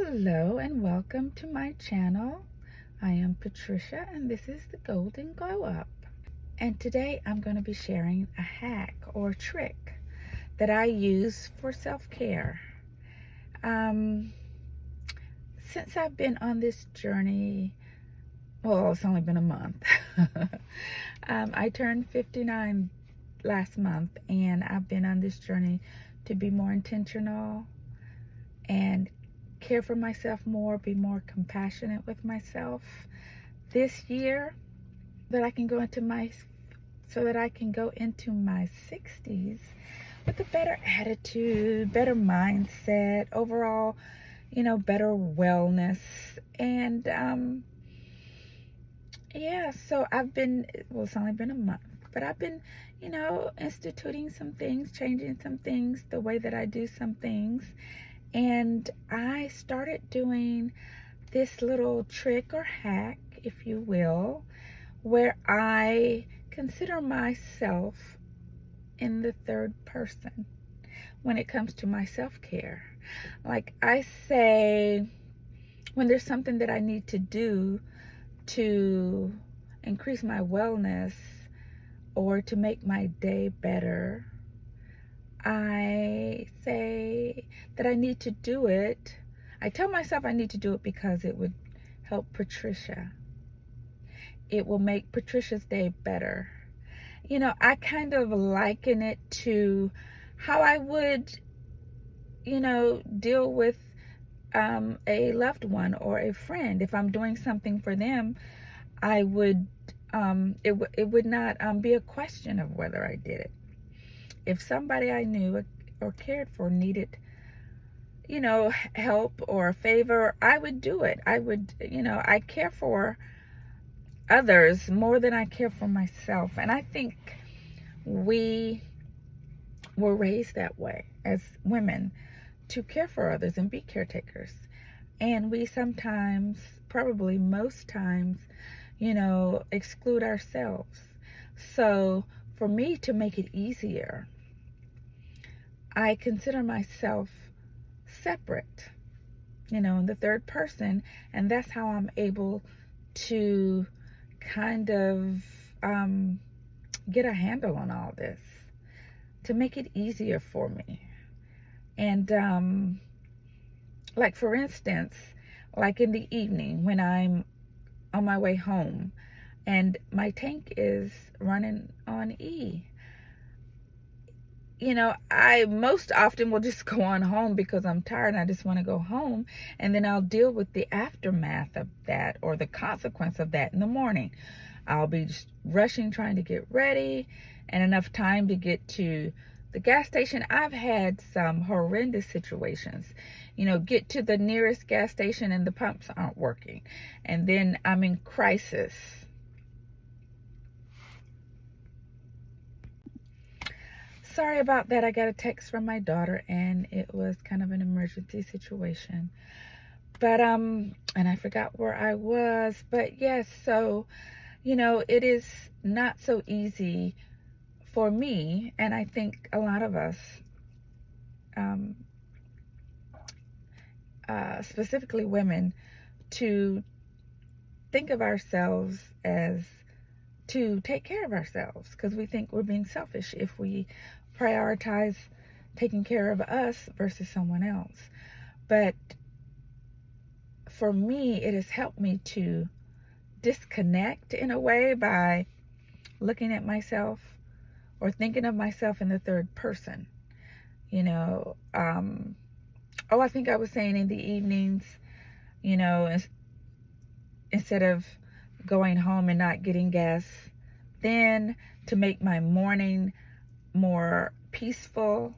Hello and welcome to my channel. I am Patricia and this is the Golden Glow Up. And today I'm going to be sharing a hack or trick that I use for self-care. Since I've been on this journey, well, it's only been a month. I turned 59 last month and I've been on this journey to be more intentional and care for myself more, be more compassionate with myself this year, so that I can go into my 60s with a better attitude, better mindset, overall, better wellness. And so it's only been a month, but I've been, instituting some things, changing some things, the way that I do some things. And I started doing this little trick or hack, if you will, where I consider myself in the third person when it comes to my self-care. Like I say, when there's something that I need to do to increase my wellness or to make my day better, I say that I need to do it. I tell myself I need to do it because it would help Patricia. It will make Patricia's day better. I kind of liken it to how I would, deal with a loved one or a friend. If I'm doing something for them, I would, it would not be a question of whether I did it. If somebody I knew or cared for needed, help or a favor, I would do it. I care for others more than I care for myself. And I think we were raised that way as women, to care for others and be caretakers. And we sometimes, probably most times, exclude ourselves. So for me to make it easier, I consider myself separate, in the third person, and that's how I'm able to kind of get a handle on all this, to make it easier for me. And like for instance, like in the evening when I'm on my way home and my tank is running on E, I most often will just go on home because I'm tired and I just want to go home, and then I'll deal with the aftermath of that or the consequence of that in the morning. I'll be just rushing, trying to get ready, and enough time to get to the gas station. I've had some horrendous situations, get to the nearest gas station and the pumps aren't working, and then I'm in crisis. Sorry about that. I got a text from my daughter and it was kind of an emergency situation. But and I forgot where I was. But yes, so it is not so easy for me, and I think a lot of us, specifically women, to think of ourselves as to take care of ourselves, because we think we're being selfish if we prioritize taking care of us versus someone else. But for me, it has helped me to disconnect in a way by looking at myself or thinking of myself in the third person. I think I was saying in the evenings, instead of going home and not getting gas, then to make my morning more peaceful,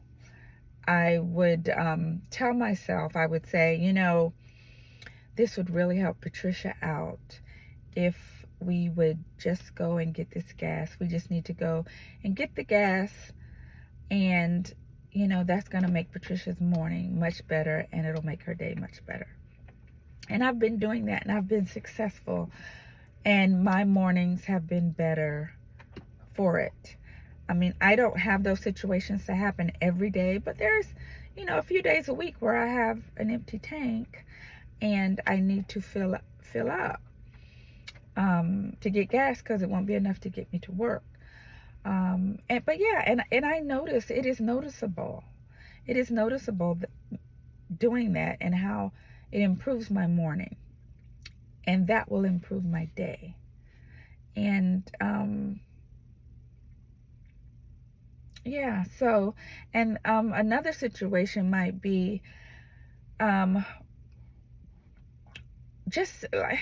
I would tell myself, I would say, this would really help Patricia out if we would just go and get this gas. We just need to go and get the gas, and that's going to make Patricia's morning much better, and it'll make her day much better. And I've been doing that, and I've been successful, and my mornings have been better for it. I mean, I don't have those situations to happen every day, but there's, a few days a week where I have an empty tank, and I need to fill up to get gas, because it won't be enough to get me to work. But yeah, and I notice it is noticeable. It is noticeable doing that, and how it improves my morning, and that will improve my day. And yeah, so, and another situation might be just like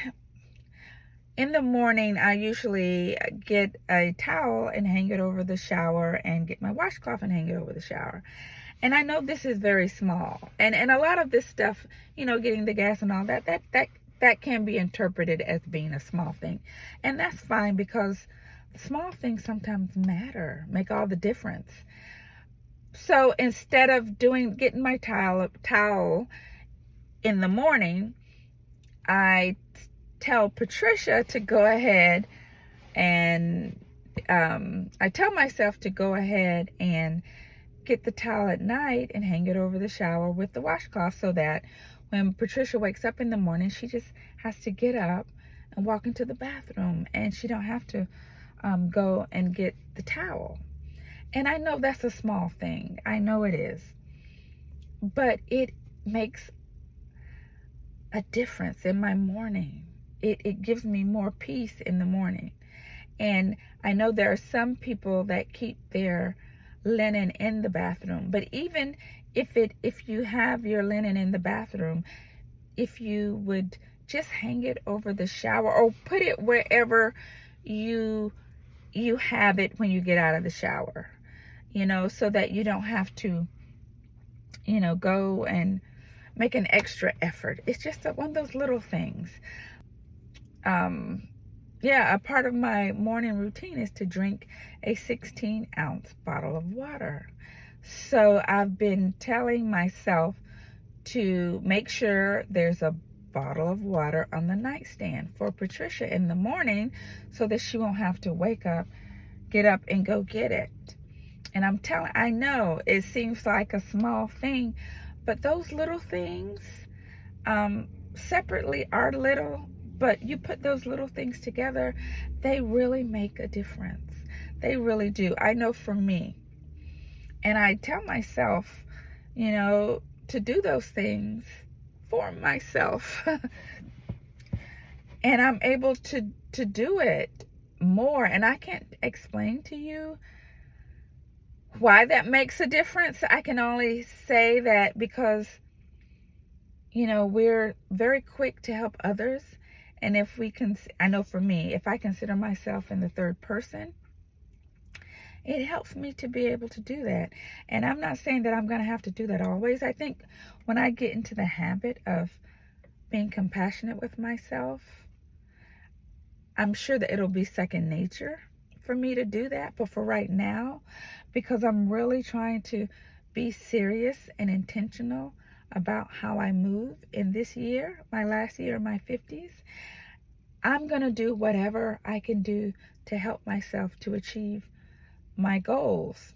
in the morning, I usually get a towel and hang it over the shower, and get my washcloth and hang it over the shower. And I know this is very small, and a lot of this stuff, getting the gas and all that can be interpreted as being a small thing, and that's fine, because small things sometimes make all the difference. So instead of getting my towel in the morning, I tell Patricia to go ahead and I tell myself to go ahead and get the towel at night and hang it over the shower with the washcloth, so that when Patricia wakes up in the morning, she just has to get up and walk into the bathroom, and she don't have to go and get the towel. And I know that's a small thing. I know it is. But it makes a difference in my morning. It gives me more peace in the morning. And I know there are some people that keep their linen in the bathroom. But even if you have your linen in the bathroom, if you would just hang it over the shower, or put it wherever you have it when you get out of the shower, so that you don't have to, go and make an extra effort. It's just one of those little things. Yeah, a part of my morning routine is to drink a 16-ounce bottle of water. So I've been telling myself to make sure there's a bottle of water on the nightstand for Patricia in the morning, so that she won't have to get up and go get it. And I know it seems like a small thing, but those little things separately are little, but you put those little things together, they really make a difference. They really do. I know for me. And I tell myself, to do those things for myself. And I'm able to do it more. And I can't explain to you why that makes a difference. I can only say that because, we're very quick to help others. And I know for me, if I consider myself in the third person, it helps me to be able to do that. And I'm not saying that I'm going to have to do that always. I think when I get into the habit of being compassionate with myself, I'm sure that it'll be second nature for me to do that. But for right now, because I'm really trying to be serious and intentional about how I move in this year, my last year of my 50s, I'm going to do whatever I can do to help myself to achieve my goals.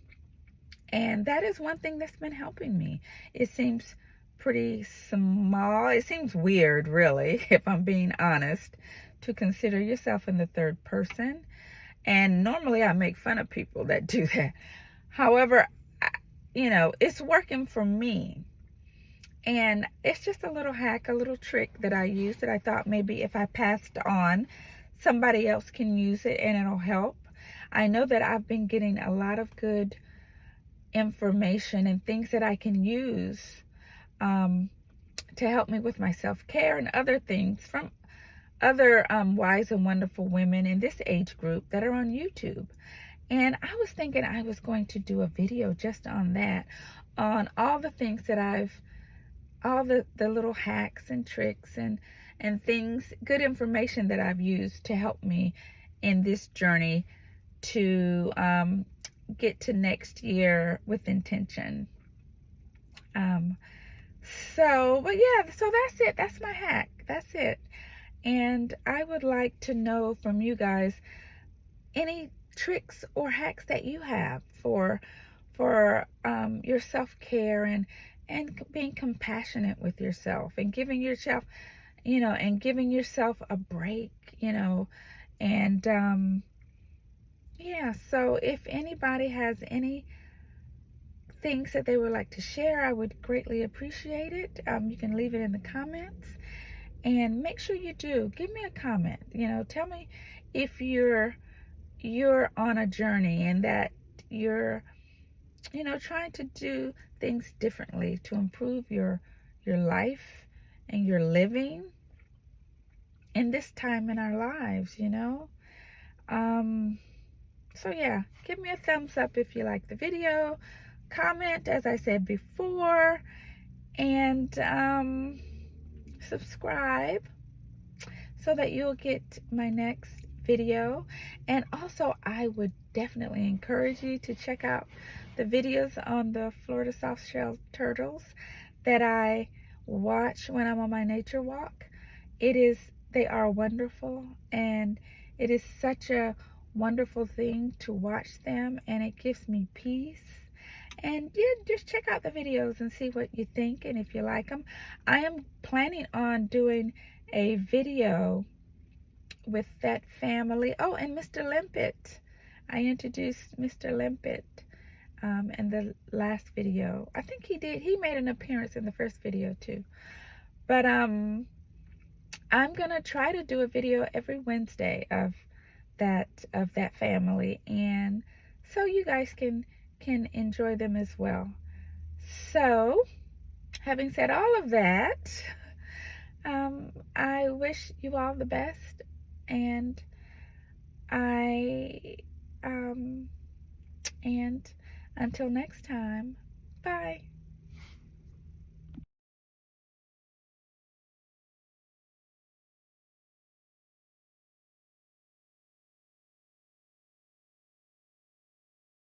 And that is one thing that's been helping me. It seems pretty small. It seems weird, really, if I'm being honest, to consider yourself in the third person. And normally I make fun of people that do that. However, it's working for me. And it's just a little hack, a little trick that I use, that I thought maybe if I passed on, somebody else can use it and it'll help. I know that I've been getting a lot of good information and things that I can use to help me with my self-care and other things from other wise and wonderful women in this age group that are on YouTube. And I was thinking I was going to do a video just on that, on all the things that all the little hacks and tricks and things, good information that I've used to help me in this journey to get to next year with intention. So that's it. That's my hack. That's it. And I would like to know from you guys any tricks or hacks that you have for your self-care and being compassionate with yourself, and giving yourself, and giving yourself a break, and yeah. So if anybody has any things that they would like to share, I would greatly appreciate it. You can leave it in the comments, and make sure you do give me a comment. Tell me if you're on a journey, and that you're trying to do things differently to improve your life and your living in this time in our lives. So yeah, give me a thumbs up if you like the video, comment as I said before, and subscribe so that you'll get my next video. And also, I would definitely encourage you to check out the videos on the Florida soft-shell turtles that I watch when I'm on my nature walk. They are wonderful, and it is such a wonderful thing to watch them, and it gives me peace. And yeah, just check out the videos and see what you think, and if you like them. I am planning on doing a video with that family. Oh, and Mr. Limpet. I introduced Mr. Limpet in the last video. I think he made an appearance in the first video too. But I'm gonna try to do a video every Wednesday of that family, and so you guys can enjoy them as well. So, having said all of that, I wish you all the best, and and until next time, bye.